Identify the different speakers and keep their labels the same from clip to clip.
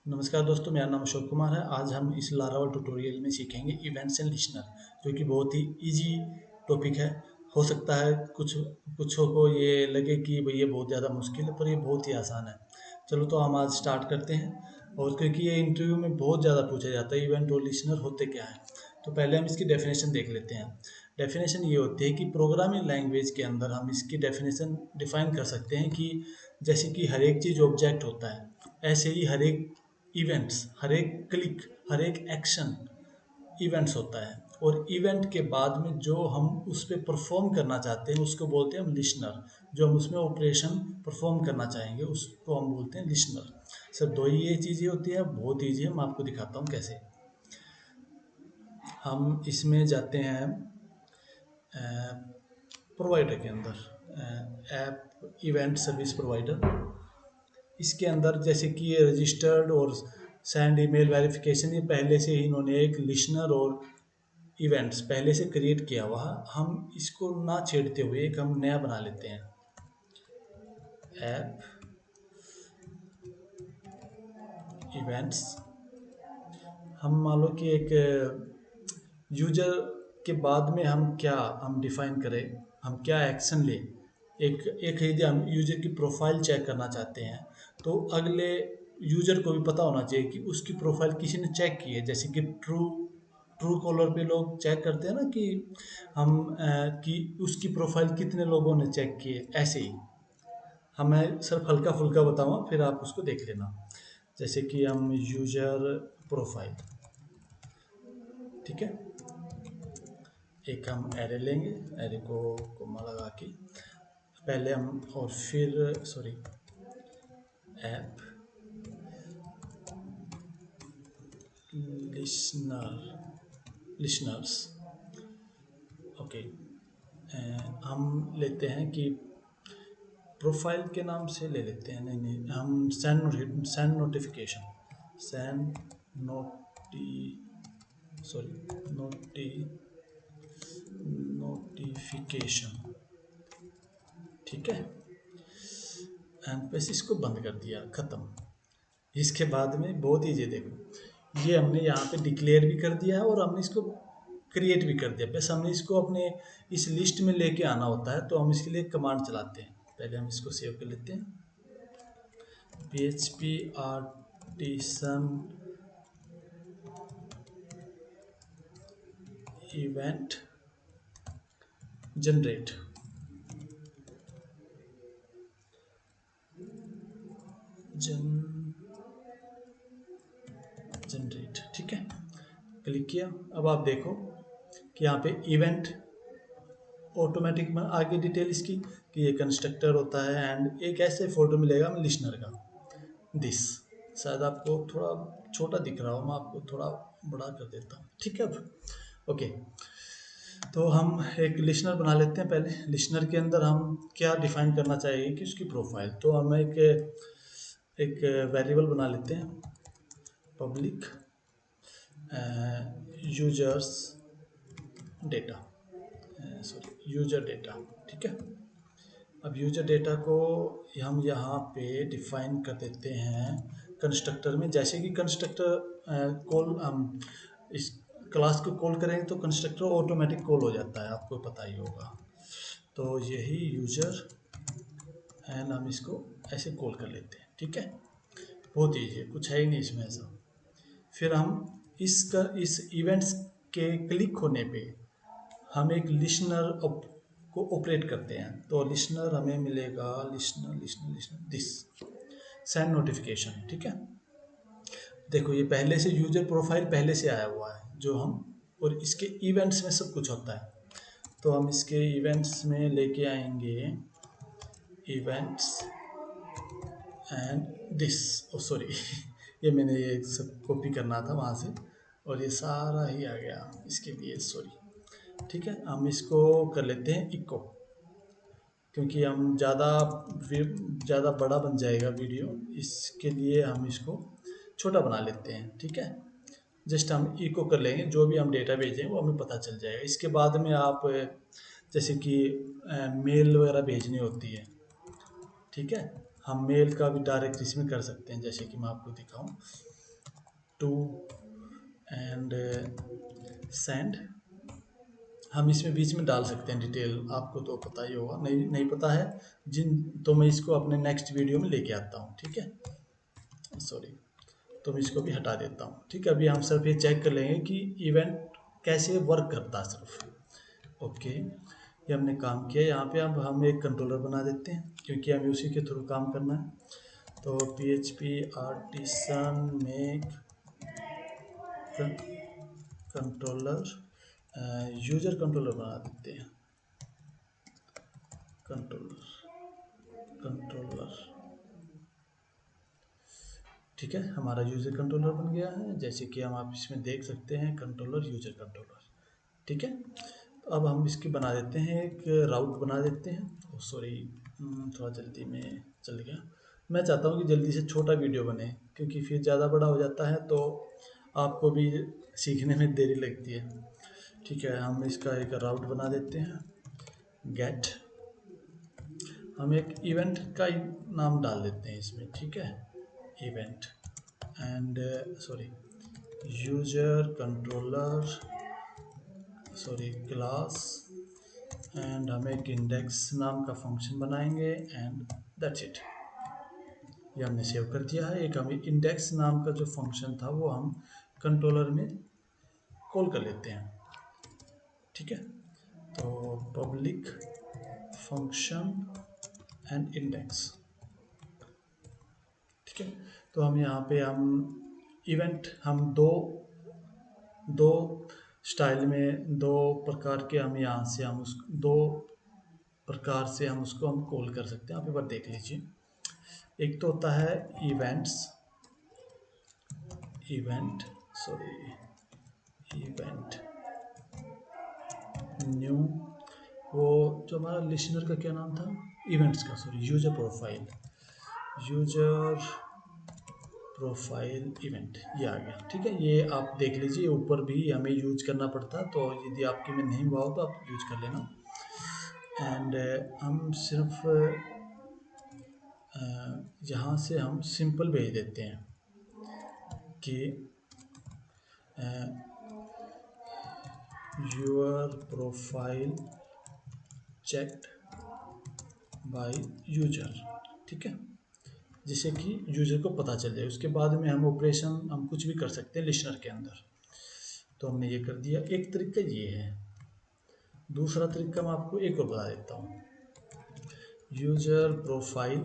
Speaker 1: नमस्कार दोस्तों, मेरा नाम अशोक कुमार है। आज हम इस लारावल ट्यूटोरियल में सीखेंगे इवेंट्स एंड लिसनर, जो कि बहुत ही इजी टॉपिक है। हो सकता है कुछों को ये लगे कि भाई ये बहुत ज़्यादा मुश्किल है, पर ये बहुत ही आसान है। चलो तो हम आज स्टार्ट करते हैं। और क्योंकि ये इंटरव्यू में बहुत ज़्यादा पूछा जाता है इवेंट और लिसनर होते क्या है, तो पहले हम इसकी डेफिनेशन देख लेते हैं। डेफिनेशन ये होती है कि प्रोग्रामिंग लैंग्वेज के अंदर हम इसकी डेफिनेशन डिफाइन कर सकते हैं कि जैसे कि हर एक चीज़ ऑब्जेक्ट होता है, ऐसे ही हर एक इवेंट्स, हर एक क्लिक, हर एक एक्शन इवेंट्स होता है। और इवेंट के बाद में जो हम उस पर परफॉर्म करना चाहते हैं उसको बोलते हैं हम लिसनर। जो हम उसमें ऑपरेशन परफॉर्म करना चाहेंगे उसको हम बोलते हैं लिसनर। सर दो ही ये चीज़ें होती है, बहुत ईजी है। मैं आपको दिखाता हूँ कैसे। हम इसमें जाते हैं प्रोवाइडर के अंदर, ऐप इवेंट सर्विस प्रोवाइडर। इसके अंदर जैसे कि ये रजिस्टर्ड और सेंड ईमेल वेरिफिकेशन, ये पहले से ही इन्होंने एक लिसनर और इवेंट्स पहले से क्रिएट किया हुआ है। हम इसको ना छेड़ते हुए एक हम नया बना लेते हैं, ऐप इवेंट्स। हम मान लो कि एक यूजर के बाद में हम डिफाइन करें, हम क्या एक्शन लें। एक यदि हम यूजर की प्रोफाइल चेक करना चाहते हैं, तो अगले यूजर को भी पता होना चाहिए कि उसकी प्रोफाइल किसी ने चेक की है। जैसे कि ट्रू कॉलर पे लोग चेक करते हैं ना कि कि उसकी प्रोफाइल कितने लोगों ने चेक की है। ऐसे ही हमें सिर्फ हल्का फुल्का बताऊंगा, फिर आप उसको देख लेना। जैसे कि हम यूजर प्रोफाइल, ठीक है, एक हम एरे लेंगे, एरे को कोमा लगा के पहले हम, और फिर सॉरी, ऐप लिसनर्स। ओके, हम लेते हैं कि प्रोफाइल के नाम से ले लेते हैं। नहीं, हम send notification, send naughty sorry notification, ठीक है। एंड बस इसको बंद कर दिया, ख़त्म। इसके बाद में बहुत ईजी, देखो ये हमने यहाँ पे डिक्लेयर भी कर दिया है और हमने इसको क्रिएट भी कर दिया। बस हमने इसको अपने इस लिस्ट में लेके आना होता है, तो हम इसके लिए कमांड चलाते हैं। पहले हम इसको सेव कर लेते हैं, php artisan event generate, generate, ठीक है। क्लिक किया। अब आप देखो कि यहाँ पे इवेंट ऑटोमेटिक में आगे डिटेल इसकी कि ये कंस्ट्रक्टर होता है, एंड एक ऐसे फोल्डर मिलेगा हमें लिसनर का, दिस। शायद आपको थोड़ा छोटा दिख रहा हो, मैं आपको थोड़ा बड़ा कर देता हूँ, ठीक है। अब ओके, तो हम एक लिसनर बना लेते हैं। पहले लिसनर के अंदर हम क्या डिफाइन करना चाहिए कि उसकी प्रोफाइल, तो हम एक वेरिएबल बना लेते हैं, public users data, sorry user data, ठीक है। अब यूजर डेटा को हम यहाँ पे डिफाइन कर देते हैं कंस्ट्रक्टर में। जैसे कि कंस्ट्रक्टर कॉल, हम इस क्लास को कॉल करेंगे तो कंस्ट्रक्टर ऑटोमेटिक कॉल हो जाता है, आपको पता ही होगा। तो यही यूजर एंड हम इसको ऐसे कॉल कर लेते हैं, ठीक है। बहुत ईजी है, कुछ है ही नहीं इसमें ऐसा। फिर हम इस इवेंट्स के क्लिक होने पे हम एक लिसनर को ऑपरेट करते हैं। तो लिसनर हमें मिलेगा, लिसनर दिस, सेंड नोटिफिकेशन, ठीक है। देखो ये पहले से यूजर प्रोफाइल पहले से आया हुआ है जो हम, और इसके इवेंट्स में सब कुछ होता है। तो हम इसके इवेंट्स में लेके आएंगे events and this, oh sorry ये मैंने ये सब कॉपी करना था वहाँ से, और ये सारा ही आ गया इसके लिए, सॉरी। ठीक है, हम इसको कर लेते हैं इको, क्योंकि हम ज़्यादा बड़ा बन जाएगा वीडियो, इसके लिए हम इसको छोटा बना लेते हैं, ठीक है। जस्ट हम इको कर लेंगे, जो भी हम डेटा भेजें वो हमें पता चल जाएगा। इसके बाद में आप जैसे कि मेल वगैरह भेजनी होती है, ठीक है, हम मेल का भी डायरेक्ट इसमें कर सकते हैं, जैसे कि मैं आपको दिखाऊं, टू एंड सेंड, हम इसमें बीच में डाल सकते हैं डिटेल, आपको तो पता ही होगा, नहीं नहीं पता है तो मैं इसको अपने नेक्स्ट वीडियो में लेके आता हूँ, ठीक है, सॉरी, तो मैं इसको भी हटा देता हूँ, ठीक है। अभी हम सिर्फ ये चेक कर लेंगे कि इवेंट कैसे वर्क करता है सिर्फ। ओके, ये हमने काम किया। यहाँ पे अब हम एक कंट्रोलर बना देते हैं, क्योंकि हमें उसी के थ्रू काम करना है। तो PHP artisan make controller, user controller बना देते हैं, कंट्रोलर, ठीक है। हमारा यूजर कंट्रोलर बन गया है, जैसे कि हम आप इसमें देख सकते हैं, कंट्रोलर, यूजर कंट्रोलर, ठीक है। अब हम इसकी बना देते हैं, एक राउट बना देते हैं। सॉरी, थोड़ा जल्दी में चल गया। मैं चाहता हूँ कि जल्दी से छोटा वीडियो बने, क्योंकि फिर ज़्यादा बड़ा हो जाता है तो आपको भी सीखने में देरी लगती है, ठीक है। हम इसका एक राउट बना देते हैं, गेट, हम एक इवेंट का नाम डाल देते हैं इसमें, ठीक है, event and sorry user controller, sorry class, and हम एक इंडेक्स नाम का फंक्शन बनाएंगे एंड दैट्स इट। ये हमने सेव कर दिया है। एक हमें इंडेक्स नाम का जो फंक्शन था वो हम कंट्रोलर में कॉल कर लेते हैं, ठीक है। तो पब्लिक फंक्शन एंड इंडेक्स, ठीक है। तो हम यहाँ पे हम इवेंट, हम दो स्टाइल में, दो प्रकार के हम यहाँ से हम उस दो प्रकार से हम उसको हम कॉल कर सकते हैं। आप एक बार देख लीजिए। एक तो होता है इवेंट न्यू, वो जो हमारा लिसनर का क्या नाम था, इवेंट्स का, सॉरी, यूजर प्रोफाइल इवेंट, ये आ गया, ठीक है। ये आप देख लीजिए, ऊपर भी हमें यूज करना पड़ता है, तो यदि आपके में नहीं हुआ हो तो आप यूज कर लेना। एंड हम सिर्फ यहाँ से हम सिंपल भेज देते हैं कि your profile checked by user, ठीक है, जिससे कि यूजर को पता चल जाए। उसके बाद में हम ऑपरेशन हम कुछ भी कर सकते हैं लिसनर के अंदर। तो हमने ये कर दिया। एक तरीका ये है, दूसरा तरीका मैं आपको एक और बता देता हूँ, यूजर प्रोफाइल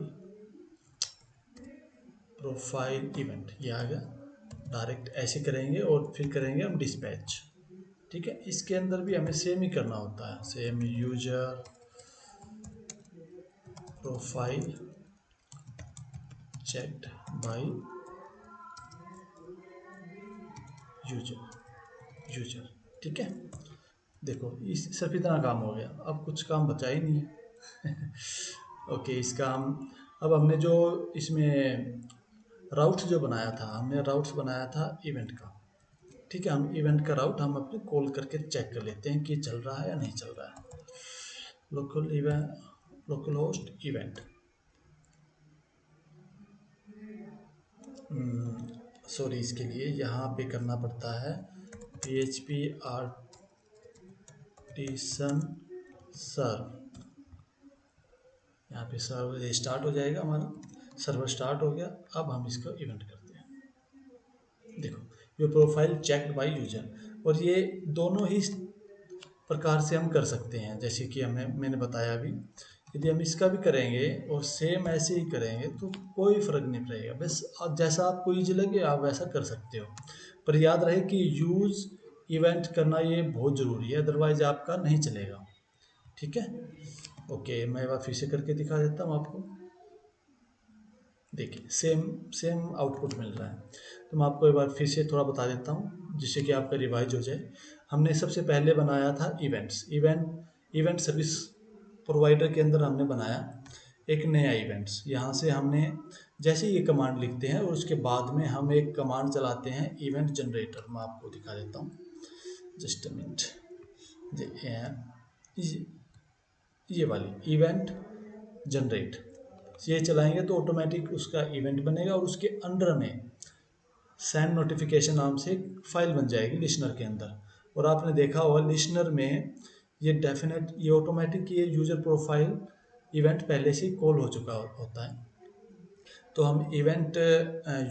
Speaker 1: इवेंट, ये आ गया। डायरेक्ट ऐसे करेंगे और फिर करेंगे हम डिस्पैच, ठीक है। इसके अंदर भी हमें सेम ही करना होता है, same user profile checked by user, ठीक है। देखो, इस सिर्फ इतना काम हो गया, अब कुछ काम बचा ही नहीं है। ओके, इसका हम अब हमने जो इसमें राउट्स जो बनाया था, हमने राउट्स बनाया था इवेंट का, ठीक है। हम इवेंट का राउट हम अपने कॉल करके चेक कर लेते हैं कि चल रहा है या नहीं चल रहा है। लोकल होस्ट इवेंट, सॉरी, इसके लिए यहाँ पे करना पड़ता है PHP आर्टिसन सर्व। यहाँ पे सर्वर स्टार्ट हो जाएगा, हमारा सर्वर स्टार्ट हो गया। अब हम इसको इवेंट करते हैं। देखो, ये प्रोफाइल चेक्ड बाय यूजर, और ये दोनों ही प्रकार से हम कर सकते हैं, जैसे कि मैंने बताया अभी। यदि हम इसका भी करेंगे और सेम ऐसे ही करेंगे तो कोई फ़र्क नहीं पड़ेगा, बस जैसा आपको ईजी लगे आप वैसा कर सकते हो। पर याद रहे कि यूज़ इवेंट करना ये बहुत ज़रूरी है, अदरवाइज़ आपका नहीं चलेगा, ठीक है। ओके, मैं एक बार फिर से करके दिखा देता हूँ आपको। देखिए, सेम आउटपुट मिल रहा है। तो मैं आपको एक बार फिर से थोड़ा बता देता हूँ, जिससे कि आपका रिवाइज हो जाए। हमने सबसे पहले बनाया था इवेंट सर्विस प्रोवाइडर के अंदर हमने बनाया एक नया इवेंट्स। यहाँ से हमने जैसे ये कमांड लिखते हैं और उसके बाद में हम एक कमांड चलाते हैं इवेंट जनरेटर। मैं आपको दिखा देता हूँ, जस्ट अ मिनट। ये वाली इवेंट जनरेट, ये चलाएंगे तो ऑटोमेटिक उसका इवेंट बनेगा और उसके अंडर में सेंड नोटिफिकेशन नाम से एक फाइल बन जाएगी लिसनर के अंदर। और आपने देखा होगा लिसनर में ये ऑटोमेटिक ये यूज़र प्रोफाइल इवेंट पहले से कॉल हो चुका होता है। तो हम इवेंट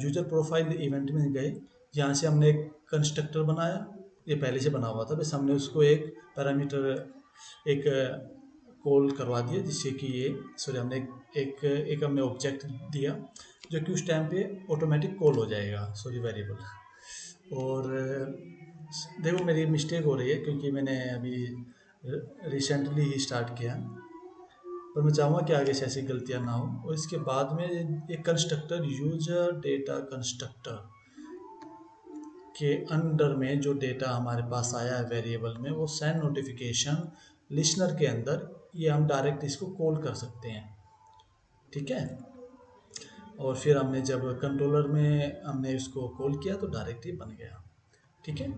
Speaker 1: यूज़र प्रोफाइल इवेंट में गए, यहाँ से हमने एक कंस्ट्रक्टर बनाया, ये पहले से बना हुआ था, बस हमने उसको एक पैरामीटर एक कॉल करवा दिया जिससे कि ये हमने एक हमने ऑब्जेक्ट दिया जो कि उस टाइम पे ऑटोमेटिक कॉल हो जाएगा वेरिएबल। और देखो मेरी मिस्टेक हो रही है क्योंकि मैंने अभी रिसेंटली ही स्टार्ट किया, पर मैं चाहूँगा कि आगे से ऐसी गलतियाँ ना हो। और इसके बाद में एक कंस्ट्रक्टर यूजर डेटा कंस्ट्रक्टर के अंडर में जो डेटा हमारे पास आया है वेरिएबल में वो सेंड नोटिफिकेशन लिसनर के अंदर, ये हम डायरेक्ट इसको कॉल कर सकते हैं, ठीक है। और फिर हमने जब कंट्रोलर में हमने इसको कॉल किया तो डायरेक्ट ही बन गया, ठीक है।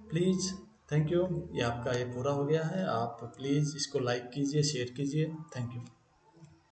Speaker 1: प्लीज़ थैंक यू, ये आपका ये पूरा हो गया है। आप प्लीज़ इसको लाइक कीजिए, शेयर कीजिए। Thank you.